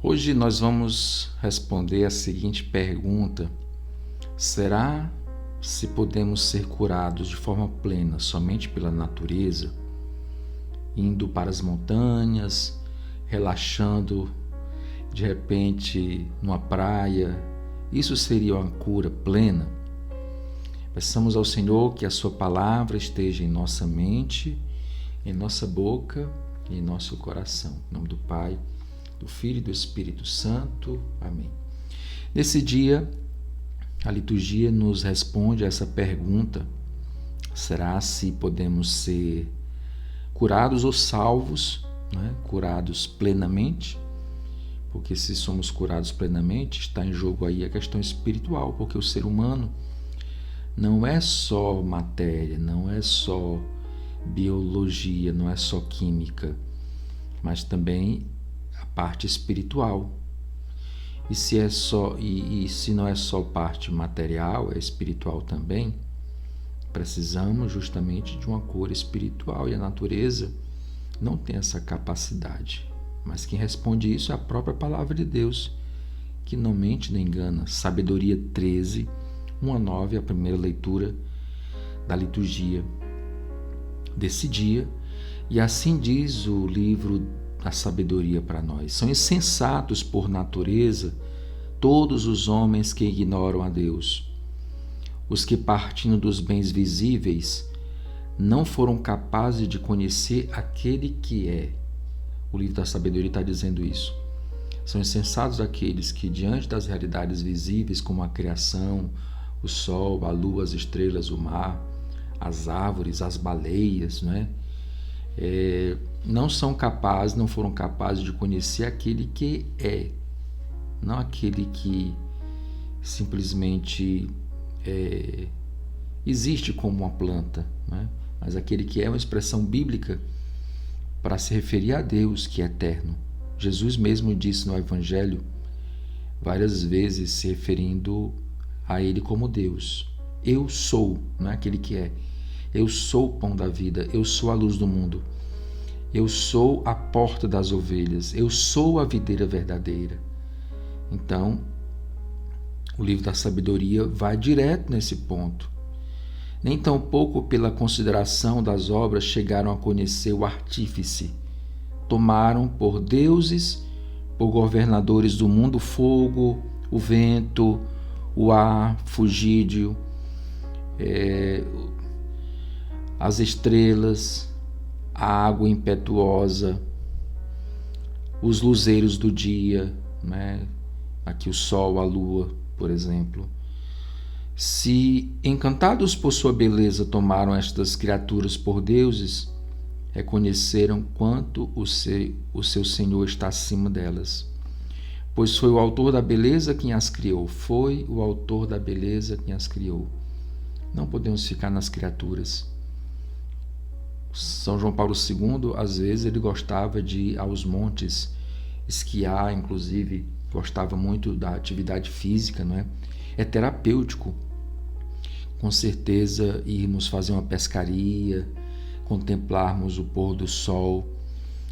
Hoje nós vamos responder a seguinte pergunta: será se podemos ser curados de forma plena somente pela natureza, indo para as montanhas, relaxando de repente numa praia? Isso seria uma cura plena? Peçamos ao Senhor que a sua palavra esteja em nossa mente, em nossa boca e em nosso coração. Em nome do Pai, do Filho e do Espírito Santo. Amém. Nesse dia, a liturgia nos responde a essa pergunta: será se podemos ser curados ou salvos, né? Curados plenamente? Porque se somos curados plenamente, está em jogo aí a questão espiritual, porque o ser humano não é só matéria, não é só biologia, não é só química, mas também a parte espiritual. E se não é só parte material, é espiritual também. Precisamos justamente de uma cura espiritual, e a natureza não tem essa capacidade. Mas quem responde isso é a própria palavra de Deus, que não mente nem engana. Sabedoria 13, 1 a 9, a primeira leitura da liturgia desse dia. E assim diz o livro da sabedoria para nós: são insensatos por natureza todos os homens que ignoram a Deus, os que, partindo dos bens visíveis, não foram capazes de conhecer aquele que é. O livro da sabedoria está dizendo isso. São insensatos aqueles que, diante das realidades visíveis, como a criação, o sol, a lua, as estrelas, o mar, as árvores, as baleias, não foram capazes de conhecer aquele que é, não aquele que simplesmente existe como uma planta, mas aquele que é uma expressão bíblica para se referir a Deus, que é eterno. Jesus mesmo disse no Evangelho, várias vezes se referindo a Ele como Deus: eu sou, não é aquele que é. Eu sou o pão da vida, eu sou a luz do mundo, eu sou a porta das ovelhas, eu sou a videira verdadeira. Então, o livro da sabedoria vai direto nesse ponto. Nem tampouco pela consideração das obras chegaram a conhecer o artífice. Tomaram por deuses, por governadores do mundo, o fogo, o vento, o ar fugídio, as estrelas, a água impetuosa, os luzeiros do dia, aqui o sol, a lua, por exemplo. Se, encantados por sua beleza, tomaram estas criaturas por deuses, reconheceram quanto o seu Senhor está acima delas. Pois foi o autor da beleza quem as criou. Foi o autor da beleza quem as criou. Não podemos ficar nas criaturas. São João Paulo II, às vezes, ele gostava de ir aos montes, esquiar, inclusive, gostava muito da atividade física, É terapêutico. Com certeza, irmos fazer uma pescaria, contemplarmos o pôr do sol,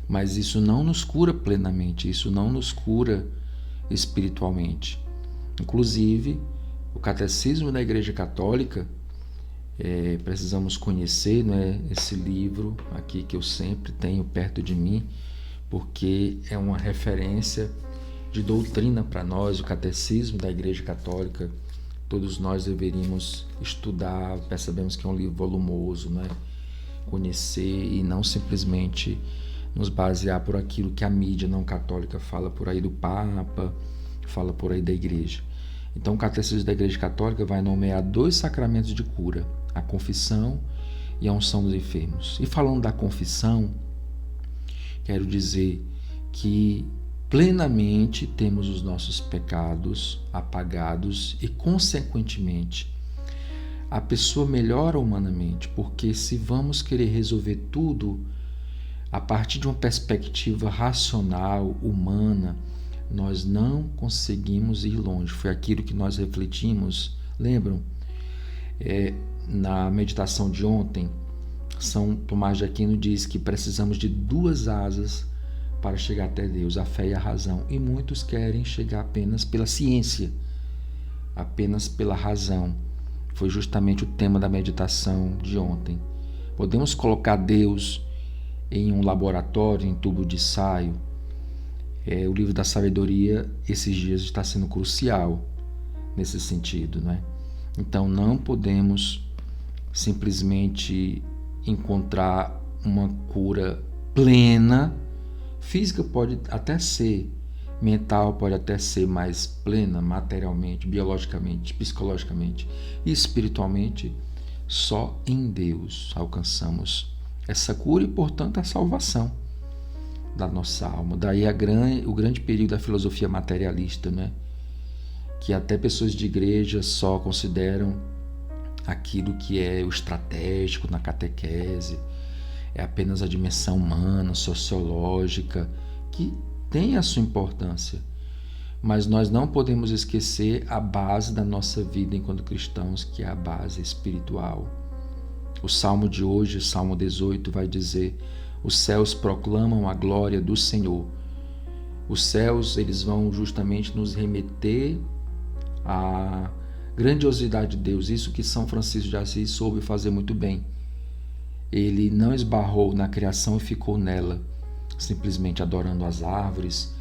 mas isso não nos cura plenamente, isso não nos cura espiritualmente. Inclusive, o Catecismo da Igreja Católica, precisamos conhecer, esse livro aqui que eu sempre tenho perto de mim, porque é uma referência de doutrina para nós. O Catecismo da Igreja Católica, todos nós deveríamos estudar. Percebemos que é um livro volumoso, conhecer e não simplesmente nos basear por aquilo que a mídia não católica fala por aí do Papa, fala por aí da Igreja. Então, o Catecismo da Igreja Católica vai nomear 2 sacramentos de cura: a confissão e a unção dos enfermos. E falando da confissão, quero dizer que plenamente temos os nossos pecados apagados e, consequentemente, a pessoa melhora humanamente, porque se vamos querer resolver tudo a partir de uma perspectiva racional, humana, nós não conseguimos ir longe. Foi aquilo que nós refletimos, lembram? Na meditação de ontem, São Tomás de Aquino diz que precisamos de 2 asas para chegar até Deus, a fé e a razão. E muitos querem chegar apenas pela ciência, apenas pela razão. Foi justamente o tema da meditação de ontem. Podemos colocar Deus em um laboratório, em tubo de ensaio. O livro da sabedoria, esses dias, está sendo crucial nesse sentido, né? Então, não podemos simplesmente encontrar uma cura plena. Física pode até ser, mental pode até ser mais plena, materialmente, biologicamente, psicologicamente e espiritualmente. Só em Deus alcançamos essa cura e, portanto, a salvação da nossa alma. Daí o grande perigo da filosofia materialista, né? Que até pessoas de igreja só consideram aquilo que é o estratégico na catequese, é apenas a dimensão humana, sociológica, que tem a sua importância. Mas nós não podemos esquecer a base da nossa vida enquanto cristãos, que é a base espiritual. O Salmo de hoje, o Salmo 18, vai dizer: os céus proclamam a glória do Senhor. Os céus, eles vão justamente nos remeter à grandiosidade de Deus, isso que São Francisco de Assis soube fazer muito bem. Ele não esbarrou na criação e ficou nela, simplesmente adorando as árvores,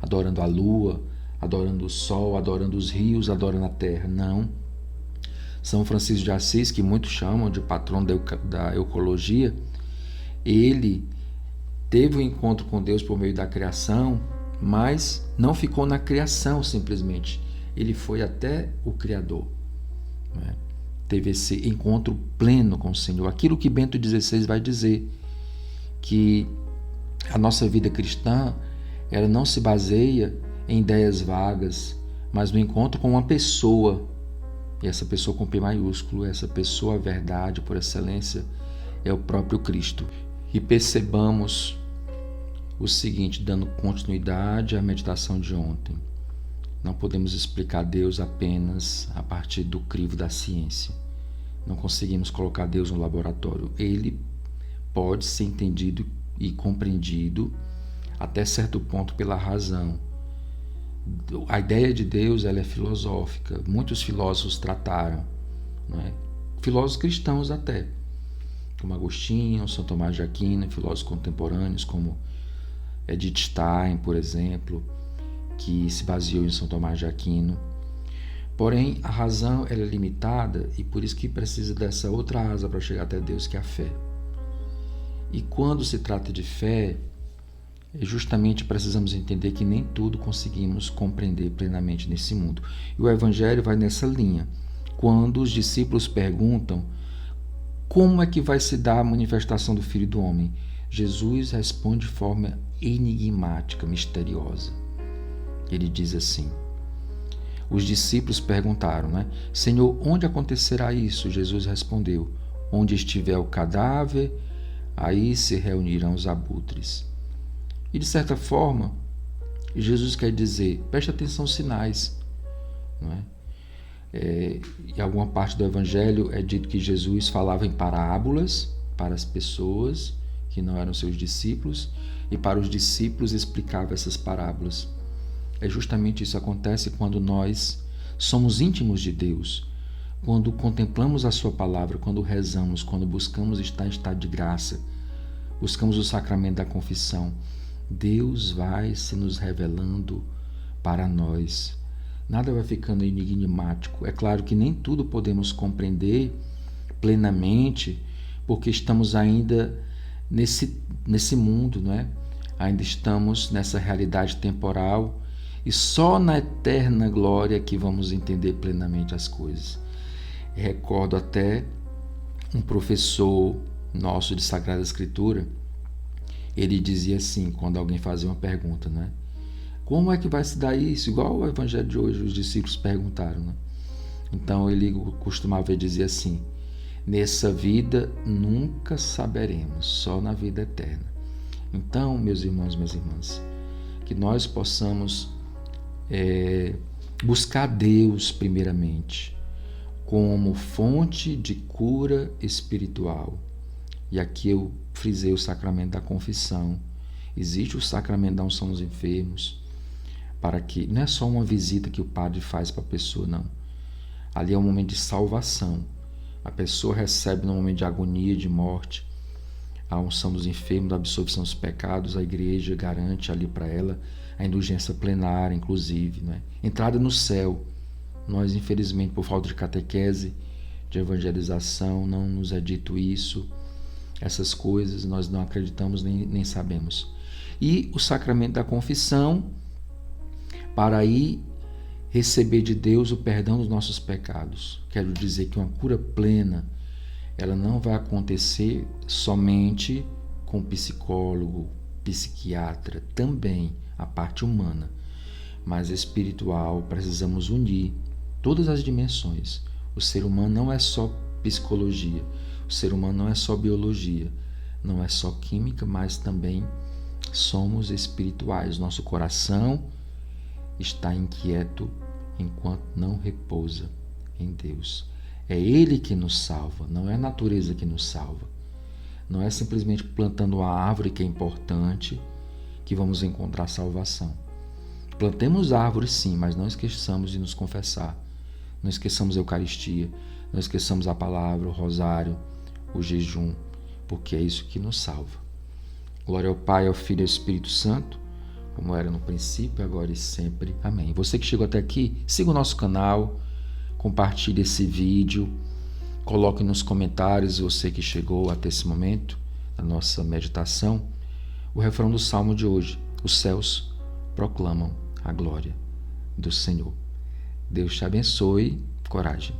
adorando a lua, adorando o sol, adorando os rios, adorando a terra. Não. São Francisco de Assis, que muitos chamam de patrono da ecologia, ele teve um encontro com Deus por meio da criação, mas não ficou na criação simplesmente. Ele foi até o Criador, né? Teve esse encontro pleno com o Senhor. Aquilo que Bento XVI vai dizer, que a nossa vida cristã, ela não se baseia em ideias vagas, mas no encontro com uma pessoa. E essa pessoa com P maiúsculo, essa pessoa, a verdade por excelência, é o próprio Cristo. E percebamos o seguinte, dando continuidade à meditação de ontem: não podemos explicar Deus apenas a partir do crivo da ciência. Não conseguimos colocar Deus no laboratório. Ele pode ser entendido e compreendido até certo ponto pela razão. A ideia de Deus, ela é filosófica. Muitos filósofos trataram, né? Filósofos cristãos até, como Agostinho, São Tomás de Aquino, filósofos contemporâneos como Edith Stein, por exemplo, que se baseou em São Tomás de Aquino. Porém, a razão ela é limitada e por isso que precisa dessa outra asa para chegar até Deus, que é a fé. E quando se trata de fé, justamente precisamos entender que nem tudo conseguimos compreender plenamente nesse mundo. E o Evangelho vai nessa linha. Quando os discípulos perguntam como é que vai se dar a manifestação do Filho do Homem, Jesus responde de forma enigmática, misteriosa. Ele diz assim: os discípulos perguntaram, né? Senhor, onde acontecerá isso? Jesus respondeu: onde estiver o cadáver, aí se reunirão os abutres. E de certa forma, Jesus quer dizer, preste atenção aos sinais, não é? Em alguma parte do Evangelho é dito que Jesus falava em parábolas para as pessoas que não eram seus discípulos, e para os discípulos explicava essas parábolas. É justamente isso que acontece quando nós somos íntimos de Deus, quando contemplamos a sua palavra, quando rezamos, quando buscamos estar em estado de graça, buscamos o sacramento da confissão. Deus vai se nos revelando para nós. Nada vai ficando enigmático. É claro que nem tudo podemos compreender plenamente, porque estamos ainda nesse mundo, não é? Ainda estamos nessa realidade temporal e só na eterna glória que vamos entender plenamente as coisas. Recordo até um professor nosso de Sagrada Escritura, ele dizia assim, quando alguém fazia uma pergunta, né? Como é que vai se dar isso? Igual o Evangelho de hoje, os discípulos perguntaram, né? Então ele costumava dizer assim: nessa vida nunca saberemos, só na vida eterna. Então, meus irmãos, minhas irmãs, que nós possamos buscar Deus primeiramente como fonte de cura espiritual. E aqui eu frisei o sacramento da confissão. Existe o sacramento da unção dos enfermos, para que não é só uma visita que o padre faz para a pessoa, não. Ali é um momento de salvação. A pessoa recebe no momento de agonia, de morte, a unção dos enfermos, da absorção dos pecados. A igreja garante ali para ela a indulgência plenária, inclusive, né? Entrada no céu. Nós, infelizmente, por falta de catequese, de evangelização, não nos é dito isso. Essas coisas nós não acreditamos nem sabemos. E o sacramento da confissão, para aí receber de Deus o perdão dos nossos pecados. Quero dizer que uma cura plena, ela não vai acontecer somente com psicólogo, psiquiatra, também a parte humana, mas espiritual. Precisamos unir todas as dimensões. O ser humano não é só psicologia, o ser humano não é só biologia, não é só química, mas também somos espirituais. Nosso coração está inquieto enquanto não repousa em Deus. É Ele que nos salva, não é a natureza que nos salva. Não é simplesmente plantando a árvore, que é importante, que vamos encontrar salvação. Plantemos árvores sim, mas não esqueçamos de nos confessar. Não esqueçamos a Eucaristia, não esqueçamos a palavra, o rosário, o jejum, porque é isso que nos salva. Glória ao Pai, ao Filho e ao Espírito Santo, como era no princípio, agora e sempre. Amém. Você que chegou até aqui, siga o nosso canal, compartilhe esse vídeo, coloque nos comentários, você que chegou até esse momento da nossa meditação, o refrão do Salmo de hoje: os céus proclamam a glória do Senhor. Deus te abençoe. Coragem.